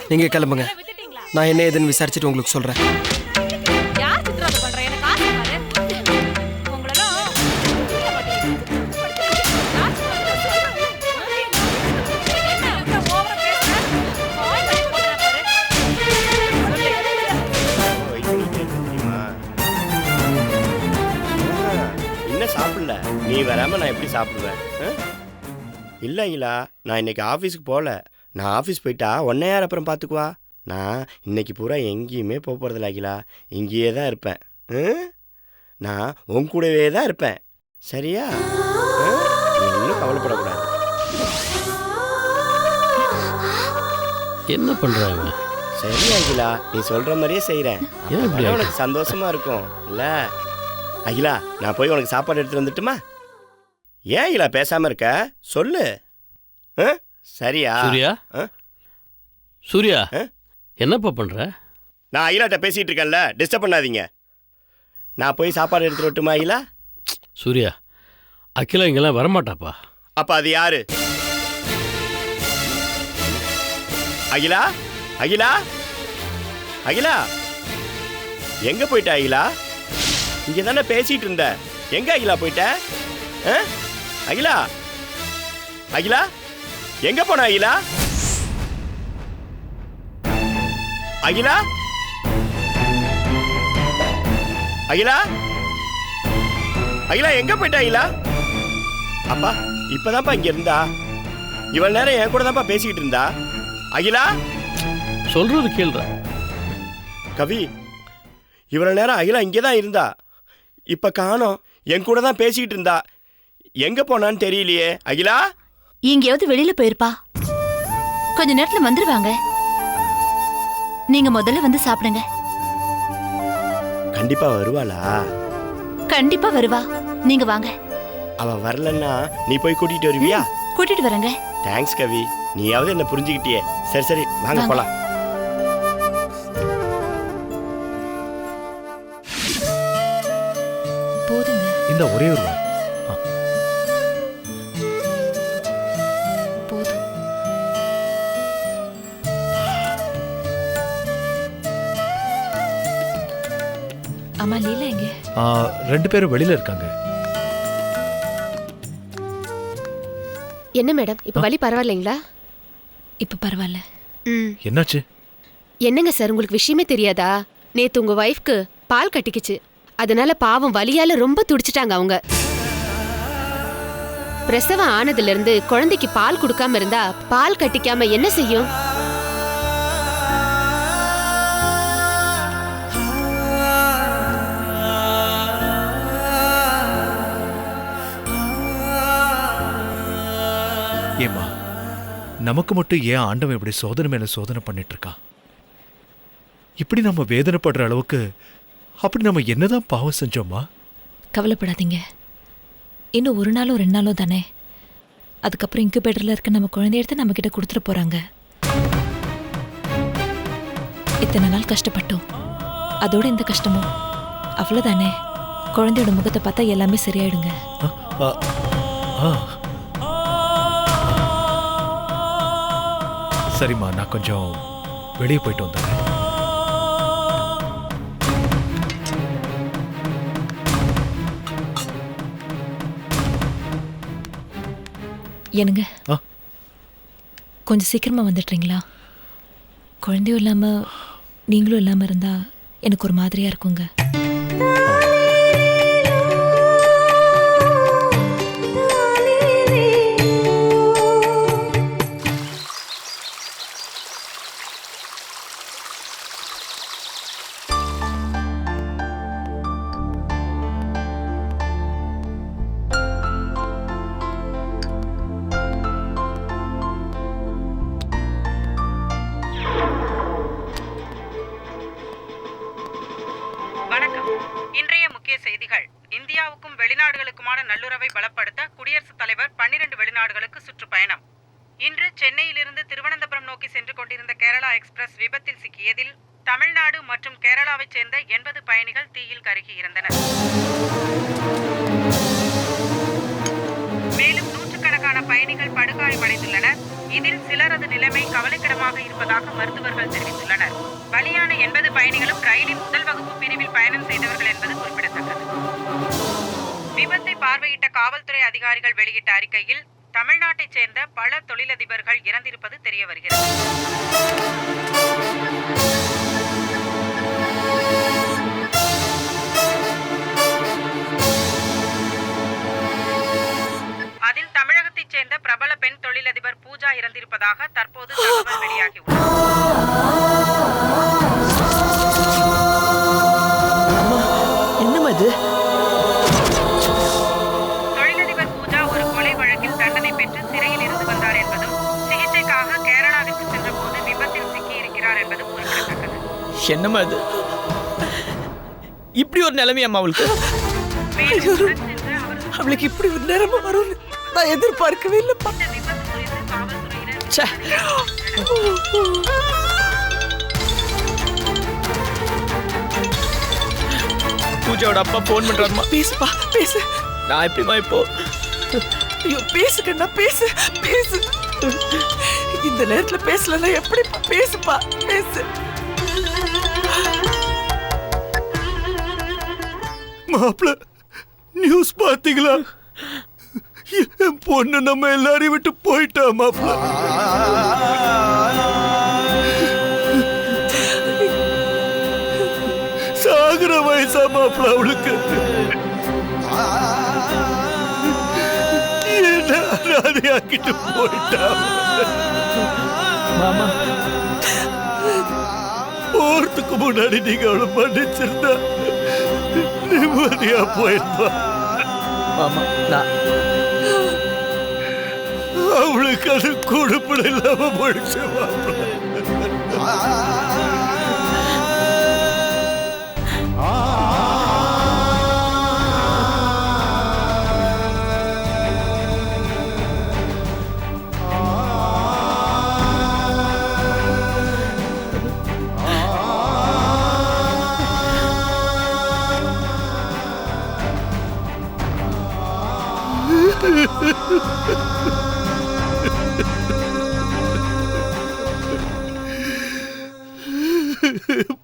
S13: நீங்கள் கிளம்புங்க. நான் என்ன ஏதுன்னு விசாரிச்சுட்டு உங்களுக்கு சொல்கிறேன்.
S6: இன்னும் சாப்பிடல. நீ வராமல் நான் எப்படி சாப்பிடுவேன்? இல்லை அகிலா, நான் இன்னைக்கு ஆஃபீஸுக்கு போகல. நான் ஆஃபீஸ் போயிட்டா ஒன்னே யார் அப்புறம் பார்த்துக்குவா? நான் இன்னைக்கு பூரா எங்கேயுமே போக போகிறதில்ல அகிலா. இங்கேயே தான் இருப்பேன். நான் உன் கூடவே தான் இருப்பேன். சரியா? நீ இன்னும் கவலைப்படக்கூடாது.
S14: என்ன பண்ணுறாங்க?
S6: சரி அகிலா, நீ சொல்கிற மாதிரியே செய்கிறேன். உனக்கு சந்தோஷமா இருக்கும் இல்லை? அகிலா, நான் போய் உனக்கு சாப்பாடு எடுத்துட்டு வந்துட்டுமா? ஏன் அகிலா பேசாமல் இருக்க? சொல்லு. சரியா?
S14: சூர்யா, சூர்யா, என்னப்பா பண்ணுற?
S6: நான் அகிலாட்ட பேசிகிட்டு இருக்கேன்ல, டிஸ்டர்ப் பண்ணாதீங்க. நான் போய் சாப்பாடு எடுத்துட்டு வரட்டுமா அகிலா?
S14: சூர்யா, அகிலா இங்கெல்லாம் வரமாட்டாப்பா.
S6: அப்போ அது யாரு? அகிலா, அகிலா, அகிலா, எங்க போயிட்ட அகிலா? இங்க தானே பேசிட்டு இருந்த. எங்க அகிலா போயிட்ட? அகிலா, அகிலா, எங்க போன அகிலா? அகிலா, அகிலா, அகிலா, எங்க போயிட்ட அகிலா? அப்பா, இப்பதான்ப்பா இங்க இருந்தா. இவ்வளவு நேரம் என் கூட தான்ப்பா பேசிக்கிட்டு இருந்தா. அகிலா,
S14: சொல்றது கேள்ற.
S6: கவி, இவ்வளவு நேரம் அகிலா இங்கே தான் இருந்தா. இப்ப காணோம். என் கூட தான் பேசிக்கிட்டு இருந்தா. எங்க போனான்னு தெரியலையே. அகிலா,
S3: எங்கேயாவது வெளியில போயிருப்பா. கொஞ்ச நேரத்துல வந்துருவாங்க. நீங்க முதல்ல வந்து சாப்பிடுங்க.
S6: கண்டிப்பா வருவாளா?
S3: கண்டிப்பா வருவா. நீங்க வாங்க.
S6: அவ வரலன்னா நீ போய் கூட்டிட்டு வருவியா?
S3: கூட்டிட்டு வரேங்க.
S6: தேங்க்ஸ் கவி, நீயாவது என்ன புரிஞ்சுக்கிட்டியே. சரி சரி, வாங்க போலாம்.
S3: போதுங்க.
S8: இந்த ஒரே ஒரு வாய்.
S3: போதும். அம்மா லீலா எங்க?
S8: 2 பேரும் வெளியில இருக்காங்க.
S7: என்ன மேடம், இப்ப வலி பரவாயில்லைங்களா?
S3: இப்ப பரவாயில்ல.
S8: என்னாச்சு?
S7: என்னங்க சார், உங்களுக்கு விஷயமே தெரியாதா? நேத்து உங்க வைஃப்க்கு பால் கட்டிக்குச்சு. அதனால பாவம் வலியால ரொம்ப துடிச்சிட்டாங்க அவங்க. பிரசவம் ஆனதுல இருந்து குழந்தைக்கு பால் கொடுக்காம இருந்தா பால் கட்டிக்காம என்ன செய்யும்?
S8: ஏமா, நமக்கு மட்டும் ஏன் ஆண்டவன் இப்படி சோதனை மேல சோதனை பண்ணிட்டு இருக்கான்? இப்படி நம்ம வேதனைப்படுற அளவுக்கு அப்படி நம்ம என்னதான் பாவம் செஞ்சோமா?
S3: கவலைப்படாதீங்க. இன்னும் 1 நாளோ 2 நாளோ தானே. அதுக்கப்புறம் இன்குபேட்டர்ல இருக்க நம்ம குழந்தைய எடுத்து நம்ம கிட்ட கொடுத்துட போறாங்க. இத்தனை நாள் கஷ்டப்பட்டோம், அதோட இந்த கஷ்டமும் அவ்வளவுதானே. குழந்தையோட முகத்தை பார்த்தா எல்லாமே சரியாயிடுங்க.
S8: சரிம்மா, நான் கொஞ்சம் வெளியே போயிட்டு வந்தேன்.
S3: என்னங்க, கொஞ்சம் சீக்கிரமா வந்துடுறீங்களா? குழந்தையும் இல்லாம நீங்களும் இல்லாம இருந்தா எனக்கு ஒரு மாதிரியா இருக்குங்க.
S15: இந்தியாவுக்கும் வெளிநாடுகளுக்குமான நல்லுறவை பலப்படுத்த குடியரசுத் தலைவர் 12 வெளிநாடுகளுக்கு சுற்றுப்பயணம். இன்று சென்னையிலிருந்து திருவனந்தபுரம் நோக்கி சென்று கொண்டிருந்த கேரளா எக்ஸ்பிரஸ் விபத்தில் சிக்கியதில் தமிழ்நாடு மற்றும் கேரளாவைச் சேர்ந்த 80 பயணிகள் தீயில் கருகி இறந்தனர். மேலும் நூற்றுக்கணக்கான பயணிகள் படுகாயமடைந்துள்ளனர். இதில் சிலரது நிலைமை கவலைக்கிடமாக இருப்பதாக மருத்துவர்கள் தெரிவித்துள்ளனர். பலியான 80 பயணிகளும் ரயிலின் முதல் வகுப்பு பிரிவில் பயணம் செய்தவர்கள் என்பது குறிப்பிடத்தக்கது. விபத்தை பார்வையிட்ட காவல்துறை அதிகாரிகள் வெளியிட்ட அறிக்கையில் தமிழ்நாட்டைச் சேர்ந்த பல தொழிலதிபர்கள் இறந்திருப்பது தெரிய வருகிறது. அதில் தமிழகத்தைச் சேர்ந்த பிரபல பெண் தொழிலதிபர் பூஜா இறந்திருப்பதாக தற்போது தகவல் வெளியாகியுள்ளது. தொழிலதிபர் பூஜா ஒரு கொலை வழக்கில் தண்டனை பெற்று சிறையில் இருந்து வந்தார் என்பதும் சிகிச்சைக்காக கேரளாவிற்கு சென்ற போது விபத்தில் சிக்கி இருக்கிறார் என்பதும் குறிப்பிடத்தக்கது.
S2: என்னம்மா இது? இப்படி ஒரு நிலைமை அம்மா அவளுக்கு?
S12: அவளுக்கு இப்படி ஒரு நேரமா வரும் நான் எதிர்பார்க்கவே இல்லப்பா.
S2: பூஜாவோட அப்பா போன் பண்றாருமா.
S12: பேசுப்பா பேசு.
S2: நான் எப்படிமா இப்போ?
S12: ஐயோ பேசுக்கண்ணா பேசு பேசு. இந்த நேரத்துல பேசலன்னா எப்படிப்பா? பேசுப்பா பேசு.
S8: மாப்பிள்ள நியூஸ் பாத்தீங்களா? என் பொண்ணு நம்ம எல்லாரையும் விட்டு போயிட்டா மாப்பிள்ள. சாகுற வயசா மாப்பிள்ள அவளுக்கு. என்ன அனாதையாக்கிட்டு போயிட்டா
S2: மாமா.
S8: போறதுக்கு முன்னாடி நீங்க அவளை மன்னிச்சிருந்தா நிம்மதியா போயிருப்பா.
S2: மாமா நான்
S8: அவளுக்கு அது கொடுப்பட இல்லாம போயிடுச்சு மாப்பிள்ள.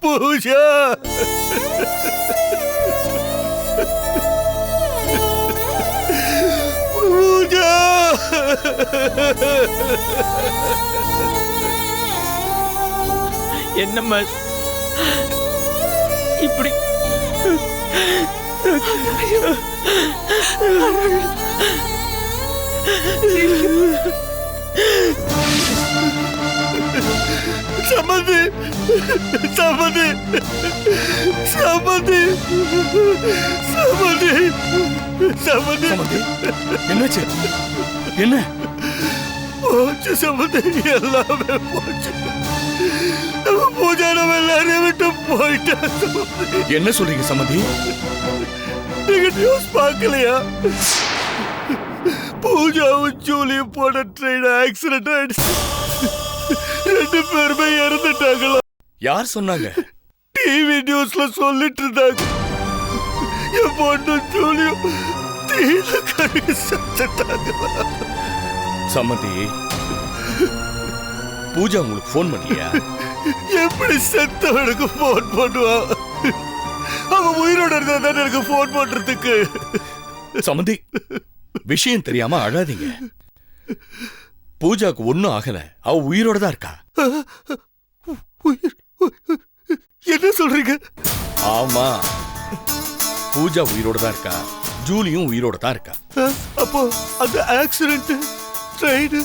S8: பூஜா பூஜா
S2: என்னம்மா இப்படி?
S8: சம்மதி சம்மதி சம்மதி சம்மதி சம்மதி.
S9: என்னாச்சு? என்ன
S8: போச்சு சம்மதி, எல்லாமே போச்சு. பூஜா நம்ம எல்லாரையும் விட்டு போயிட்டா.
S9: என்ன சொல்றீங்க சம்மதி?
S8: நீங்க நியூஸ் பார்க்கலையா? பூஜாவும் ஜூலியும் போன ட்ரெயின் ஆக்சிடென்ட் ஆயிடுச்சு. 2 பேருமே இறந்துட்டாங்களா?
S9: யார் சொன்னாங்க?
S8: டிவி நியூஸ்ல சொல்லிட்டு இருந்தாங்க. என் பொண்ணு ஜூலியும் தீல கருகி செத்துட்டாங்களா?
S9: சம்மதி, பூஜா உங்களுக்கு போன் பண்ணியா?
S8: எப்படி செத்தவனுக்கு போன் பண்ணுவா? அவன் உயிரோட இருந்தா தானே எனக்கு போன் பண்றதுக்கு.
S9: சம்மதி, விஷயம் தெரியாம அழாதீங்க. பூஜாக்கு ஒண்ணும் ஆகல, அவ உயிரோட தான் இருக்கா.
S8: என்ன சொல்றீங்க?
S9: ஆமா, பூஜா உயிரோட தான் இருக்கா, ஜூலியும் உயிரோட தான் இருக்கா.
S8: அப்போ அந்த ஆக்சிடென்ட் ட்ரெயின்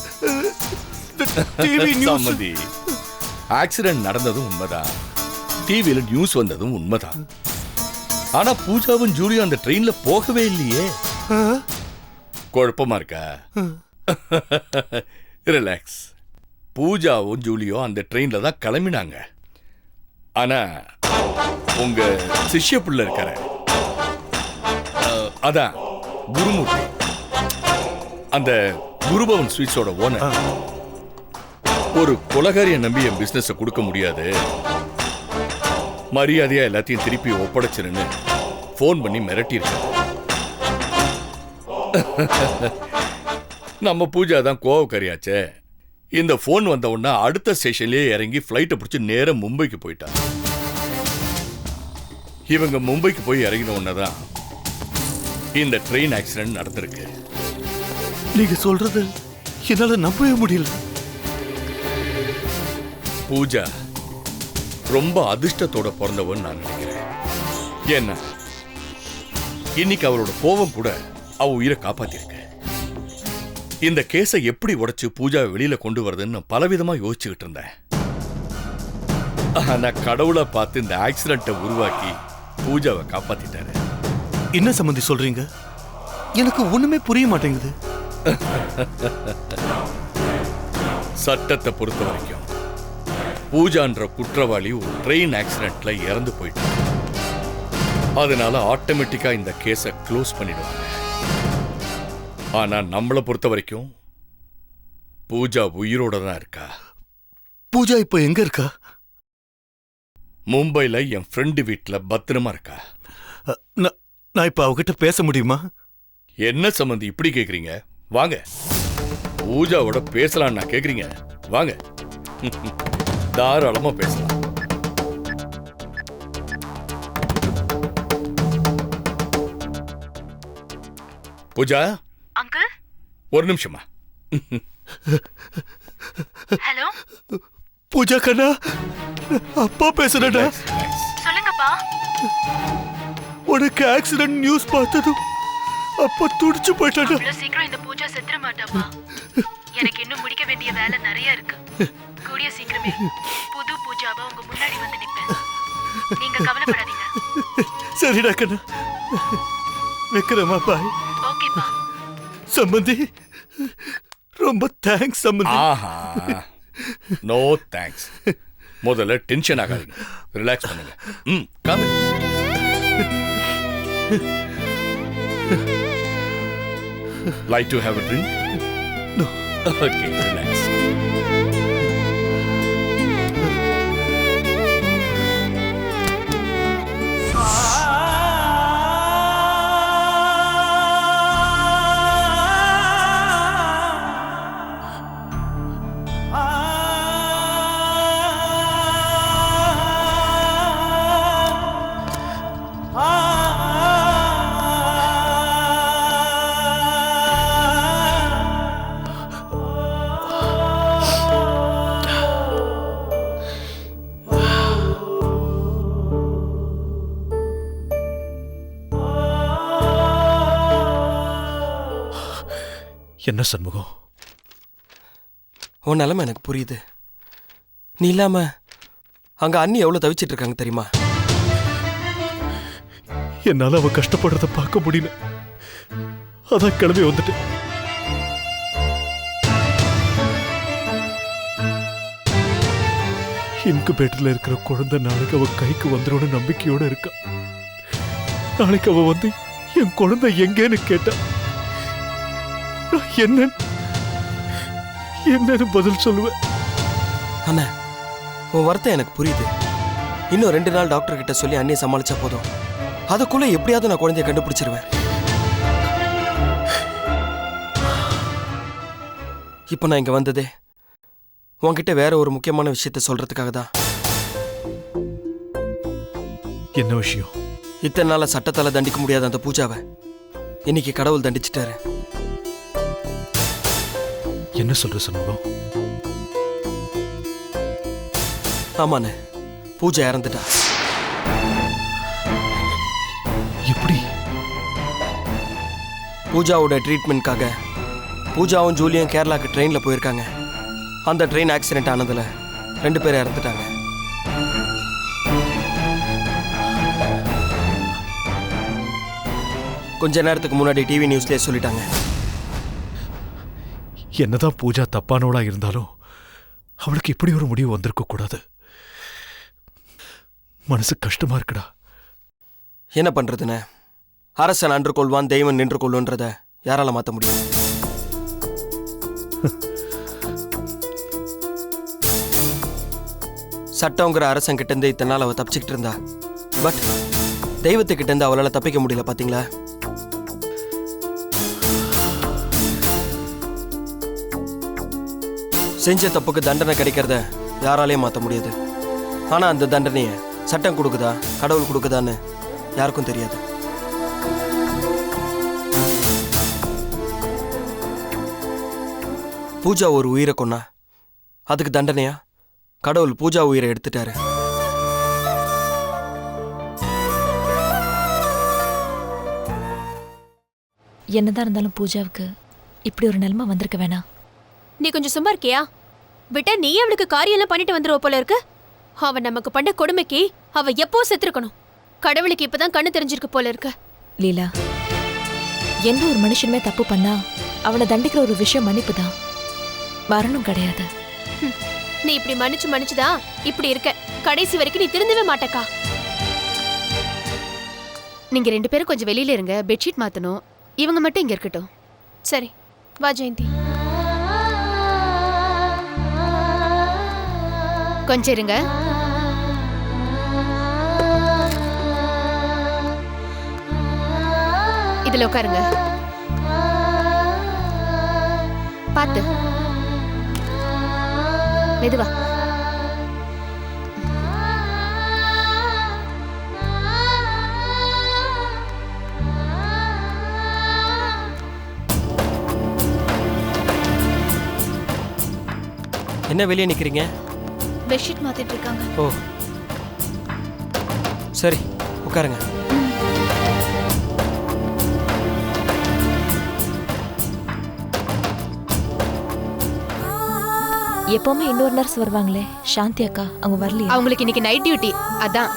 S8: டிவி நியூஸ்.
S9: சம்மதி, ஆக்சிடென்ட் நடந்ததும் உண்மைதான், டிவியில நியூஸ் வந்ததும் உண்மைதான். ஆனா பூஜாவும் ஜூலியும் அந்த ட்ரெயின்ல போகவே இல்லையே. குழப்பமா இருக்கா? ரிலாக்ஸ். பூஜாவும் ஜூலியும் அந்த ட்ரெயின்ல தான் கிளம்பினாங்க. ஆனா உங்க சிஷ்ய புள்ள இருக்கார, அதான் குருமூர்த்தி, அந்த குருபவன் ஸ்வீட்ஸோட ஓனர், ஒரு கொலகாரிய நம்பி என் பிசினஸ் கொடுக்க முடியாது, மரியாதையா எல்லாத்தையும் திருப்பி ஒப்படைச்சிருன்னு போன் பண்ணி மிரட்டியிருக்க. நம்ம பூஜா தான் கோவக்காரியாச்சே, இந்த ஃபோன் வந்த உடனே அடுத்த ஸ்டேஷன்லயே இறங்கி ஃப்ளைட்டை பிடிச்சி நேரா மும்பைக்கு போயிட்டாங்க. இவங்க மும்பைக்கு போய் இறங்கின உடனே தான் இந்த ட்ரெயின் ஆக்சிடென்ட் நடந்திருக்கு.
S8: நீங்க சொல்றது என்னால நம்பவே முடியல.
S9: பூஜா ரொம்ப அதிர்ஷ்டத்தோட பிறந்தவன் நான் நினைக்கிறேன். ஏன்னா இன்னைக்கு அவரோட கோபம் கூட அவ உயிரை காப்பாத்திருக்கு. இந்த கேஸை எப்படி உடைச்சு பூஜாவை வெளியில கொண்டு வரதுன்னு பலவிதமா யோசிச்சுக்கிட்டு இருந்தேன். ஆனா கடவுளை பார்த்து இந்த ஆக்சிடென்ட்டை உருவாக்கி பூஜாவை காப்பாத்திட்டாரு.
S8: என்ன சம்பந்தி சொல்றீங்க? எனக்கு ஒண்ணுமே புரிய மாட்டேங்குது.
S9: சட்டத்தை பொறுத்த வரைக்கும் பூஜான்ற குற்றவாளி ஒரு ட்ரெயின் ஆக்சிடென்ட்ல இறந்து போயிட்டான். அதனால ஆட்டோமேட்டிக்கா இந்த கேஸை க்ளோஸ் பண்ணிடுவாங்க. ஆனா நம்மளை பொறுத்த வரைக்கும் பூஜா உயிரோட தான் இருக்கா.
S8: பூஜா இப்ப எங்க இருக்கா?
S9: மும்பைல என் ஃப்ரெண்டு வீட்டுல பத்திரமா இருக்கா.
S8: நான் இப்ப அவகிட்ட பேச முடியுமா?
S9: என்ன சம்பந்தி இப்படி கேக்குறீங்க? வாங்க, பூஜாவோட பேசலாம் நான் கேக்குறீங்க. வாங்க, தாராளமா பேசலாம். பூஜா
S3: அங்கிள்,
S9: ஒரு நிமிஷமா.
S3: ஹலோ
S8: பூஜா கண்ணா, அப்பா பேசுறடா.
S3: சொல்லுங்கப்பா.
S8: உனக்கு ஆக்சிடென்ட் நியூஸ் பார்த்ததும் அப்பா துடிச்சு போயிட்டாடா.
S3: இவ்வளவு சீக்கிரம் இந்த பூஜா செத்துற மாட்டாப்பா. எனக்கு இன்னும் முடிக்க வேண்டிய வேலை நிறைய இருக்கு. கூடிய சீக்கிரமே புது பூஜாவா உங்க முன்னாடி வந்து நிப்பேன். நீங்க கவலைப்படாதீங்க.
S8: சரிடா கண்ணா, வைக்கிறேம்மா. பாய்.
S3: ஓகேப்பா.
S8: சம்பந்தி, ரொம்ப தேங்க்ஸ் சம்பந்தி.
S9: ஆஹா, நோ தேங்க்ஸ். முதல்ல டென்ஷன் ஆகாதீங்க, ரிலாக்ஸ் பண்ணுங்க. Come. Like to have a drink?
S8: No.
S9: Okay, relax.
S8: என்ன சண்முகம்?
S13: உன் நிலைமை எனக்கு புரியுது. நீ இல்லாம அங்க அண்ணி எவ்வளவு தவிச்சிட்டு இருக்காங்க தெரியுமா?
S8: என்னால அவ கஷ்டப்படுறத பார்க்க முடியல. அதான் கிளம்பி வந்துட்டு. இன்குபேட்டர்ல இருக்கிற குழந்தை நாளைக்கு அவ கைக்கு வந்துடும் நம்பிக்கையோட இருக்கா. நாளைக்கு அவ வந்து என் குழந்தை எங்கேன்னு கேட்டா என்னன்னு பதில் சொல்லுவேன்.
S13: அண்ணா, உன் வருத்தம் எனக்கு புரியுது. இன்னும் 2 நாள் டாக்டர் கிட்ட சொல்லி அண்ணியை சமாளிச்சா போதும். அதுக்குள்ள எப்படியாவது நான் குழந்தைய கண்டுபிடிச்சிருவேன். இப்ப நான் இங்க வந்ததே உன்கிட்ட வேற ஒரு முக்கியமான விஷயத்த சொல்றதுக்காக தான்.
S8: என்ன விஷயம்?
S13: இத்தனை நாள சட்டத்தால தண்டிக்க முடியாத அந்த பூஜாவை இன்னைக்கு கடவுள் தண்டிச்சிட்டாரு.
S8: என்ன சொல்ற சண்முகம்?
S13: ஆமாண்ணே, பூஜா இறந்துட்டா.
S8: எப்படி?
S13: பூஜாவோட ட்ரீட்மெண்ட்காக பூஜாவும் ஜூலியும் கேரளாக்கு ட்ரெயினில் போயிருக்காங்க. அந்த ட்ரெயின் ஆக்சிடென்ட் ஆனதுல 2 பேர் இறந்துட்டாங்க. கொஞ்ச நேரத்துக்கு முன்னாடி டிவி நியூஸ்லேயே சொல்லிட்டாங்க.
S8: என்னதான் பூஜா தப்பானவளா இருந்தாலும் அவளுக்கு இப்படி ஒரு முடிவு வந்திருக்க கூடாது. மனசு கஷ்டமா இருக்குடா.
S13: என்ன பண்றதுன்னு, அரசன் அன்று கொள்வான், தெய்வம் நின்று கொள்ளுன்றத யாரால மாத்த முடியும்? சட்டங்கிற அரசன் கிட்ட இருந்து இத்தனை நாள் அவ தப்பிச்சுக்கிட்டு இருந்தா. பட் தெய்வத்துக்கிட்ட இருந்து அவளால தப்பிக்க முடியல. பாத்தீங்களா? செஞ்ச தப்புக்கு தண்டனை கிடைக்கிறத யாராலையும் மாற்ற முடியாது. ஆனால் அந்த தண்டனையை சட்டம் கொடுக்குதா கடவுள் கொடுக்குதான்னு யாருக்கும் தெரியாது. பூஜா ஒரு உயிரை கொன்னா அதுக்கு தண்டனையா கடவுள் பூஜா உயிரை எடுத்துட்டாரு.
S3: என்னதான் இருந்தாலும் பூஜாவுக்கு இப்படி ஒரு நிலைமை வந்திருக்க வேணாம்.
S7: நீ கொஞ்சம் சும்மா இருக்கியா? விட்டா நீ அவளுக்கு காரியம் எல்லாம் பண்ணிட்டு வந்துருவ போல இருக்கு. அவன் நமக்கு பண்ண கொடுமைக்கு அவ எப்போ செத்துருக்கணும். கடவுளுக்கு இப்பதான் கண்ணு தெரிஞ்சிருக்கு போல இருக்கு.
S3: லீலா, எந்த ஒரு மனுஷனுமே தப்பு பண்ணா அவனை தண்டிக்கிற ஒரு விஷயம் மன்னிப்பு தான், மரணம் கிடையாது.
S7: நீ இப்படி மன்னிச்சுதான் இப்படி இருக்க. கடைசி வரைக்கும் நீ திருந்தவே மாட்டக்கா. நீங்க 2 பேரும் கொஞ்சம் வெளியில இருங்க, பெட்ஷீட் மாத்தணும். இவங்க மட்டும் இங்க இருக்கட்டும். சரி வா ஜெயந்தி. கொஞ்சம் இருங்க. இதுல உட்காருங்க. பாத்து மெதுவா.
S13: என்ன வெளியே நிற்கிறீங்க?
S7: பெட்ஷீட் மாத்திட்டு இருக்காங்க.
S13: ஓ சரி உட்காருங்க.
S3: எப்பவுமே இன்னொரு நர்ஸ் வருவாங்களே, சாந்தி அக்கா, அவங்க வரலையா?
S7: அவங்களுக்கு இன்னைக்கு நைட் டியூட்டி. அதான்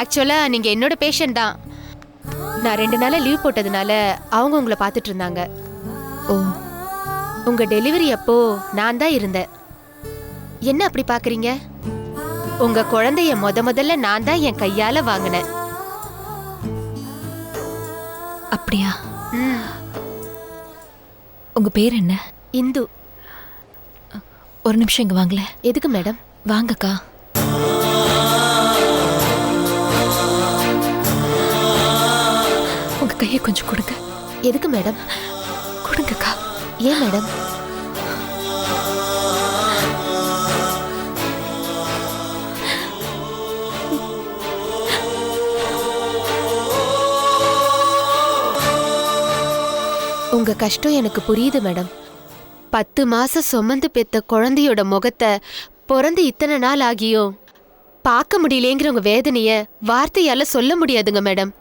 S7: ஆக்சுவலா நீங்க என்னோட பேஷண்ட் தான். நான் 2 நாளா லீவ் போட்டதுனால அவங்க உங்களை பார்த்துட்டு இருந்தாங்க.
S3: ஓ,
S7: உங்க டெலிவரி அப்போ நான் தான் இருந்தேன். என்ன அப்படி பாக்குறீங்க? உங்க குழந்தைய முதல்ல நான் தான் என் கையால வாங்கினேன்.
S3: அப்படியா? உங்க பேர் என்ன?
S7: இந்து.
S3: ஒரு நிமிஷம் இங்க வாங்கல.
S7: எதுக்கு மேடம்?
S3: வாங்கக்கா. உங்க கையை கொஞ்சம் கொடுங்க.
S7: எதுக்கு மேடம்?
S3: கொடுங்கக்கா.
S7: ஏன் மேடம்? உங்க கஷ்டம் எனக்கு புரியுது மேடம். 10 மாசம் சுமந்து பெத்த குழந்தையோட முகத்தை பிறந்து இத்தனை நாள் ஆகியும் பார்க்க முடியலேங்கிற உங்க வேதனைய வார்த்தையால சொல்ல முடியாதுங்க மேடம்.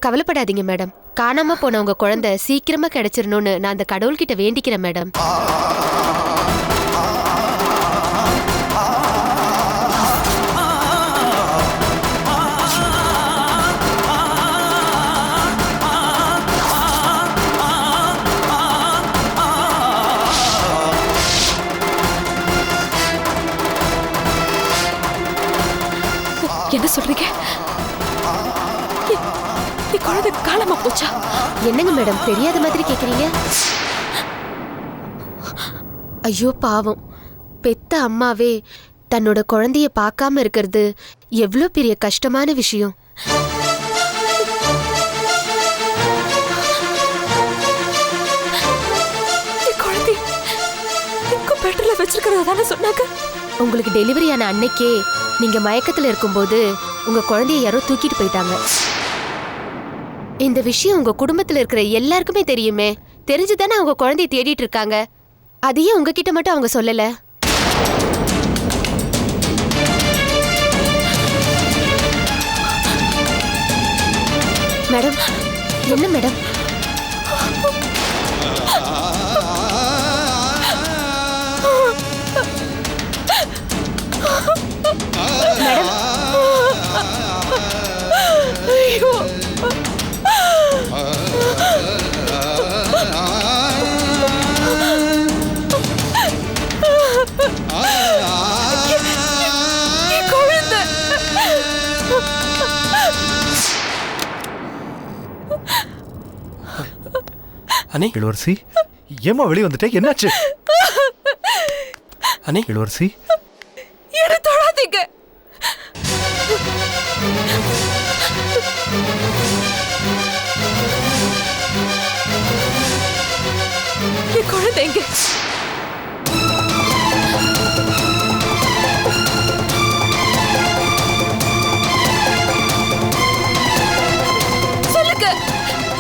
S7: கவலைப்படாதீங்க மேடம். காணாம போன உங்க குழந்தை சீக்கிரமா கிடைச்சிடணும்னு நான் அந்த கடவுள்கிட்ட வேண்டிக்கிறேன் மேடம்.
S3: என்ன சொல்றீங்க? குழந்தை காணாம போச்சா?
S7: என்னங்க மேடம் தெரியாத மாதிரி கேக்குறீங்க? ஐயோ பாவம், பெத்த அம்மாவே தன்னோட குழந்தைய பார்க்காம இருக்கிறது எவ்வளவு பெரிய கஷ்டமான விஷயம்.
S3: குழந்தை பெட்ரோல வச்சிருக்கிறதான சொன்னாங்க.
S7: உங்களுக்கு டெலிவரி ஆன அன்னைக்கே நீங்க மயக்கத்துல இருக்கும்போது உங்க குழந்தைய யாரோ தூக்கிட்டு போயிட்டாங்க. இந்த விஷயம் உங்க குடும்பத்துல இருக்கிற எல்லாருக்குமே தெரியுமே. தெரிஞ்சுதானே அவங்க குழந்தைய தேடிட்டு இருக்காங்க. அதையே உங்ககிட்ட மட்டும் அவங்க சொல்லல. மேடம், என்ன மேடம்? மேடம், ஐயோ, குழந்தை.
S13: அனி,
S8: இளவரசி, ஏமா வெளியே வந்துட்டே? என்னாச்சு?
S13: அனி,
S8: இளவரசி,
S3: என்ன தொடாதீங்க.
S7: என் குழந்தை எங்க? சொல்லுங்க,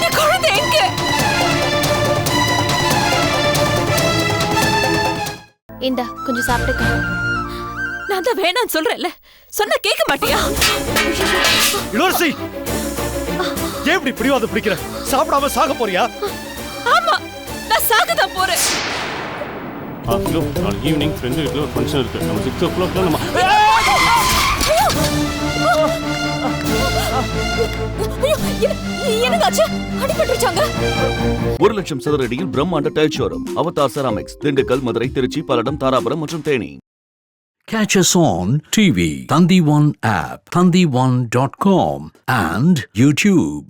S7: என் குழந்தை எங்க?
S3: இந்தா கொஞ்சம் சாப்பிட்டுக்க.
S7: நான் தான் வேணான்னு சொல்றேன்ல, சொன்னா கேட்க மாட்டியா?
S16: இளவரசி, ஏன் இப்படி பிடிவாத பிடிக்கிற? சாப்பிடாம சாக போறியா?
S7: ஆமா, நான் சாக தான் போறேன்.
S10: நாளைக்கு ஈவினிங் ஃப்ரெண்டு வீட்டில் ஒரு ஃபங்க்ஷன் இருக்கு. நம்ம 6 o'clock நம்ம
S7: என்னதாச்சு? அடிபட்டுருச்சாங்க.
S1: 1,00,000 சதுரடியில் பிரம்மாண்ட tile showroom Avatar ceramics, Dindigul, Madurai, Tiruchi, Palladam, Dharapuram மற்றும் Theni.
S17: Catch us on TV, Thandivan app, thandivan.com and YouTube.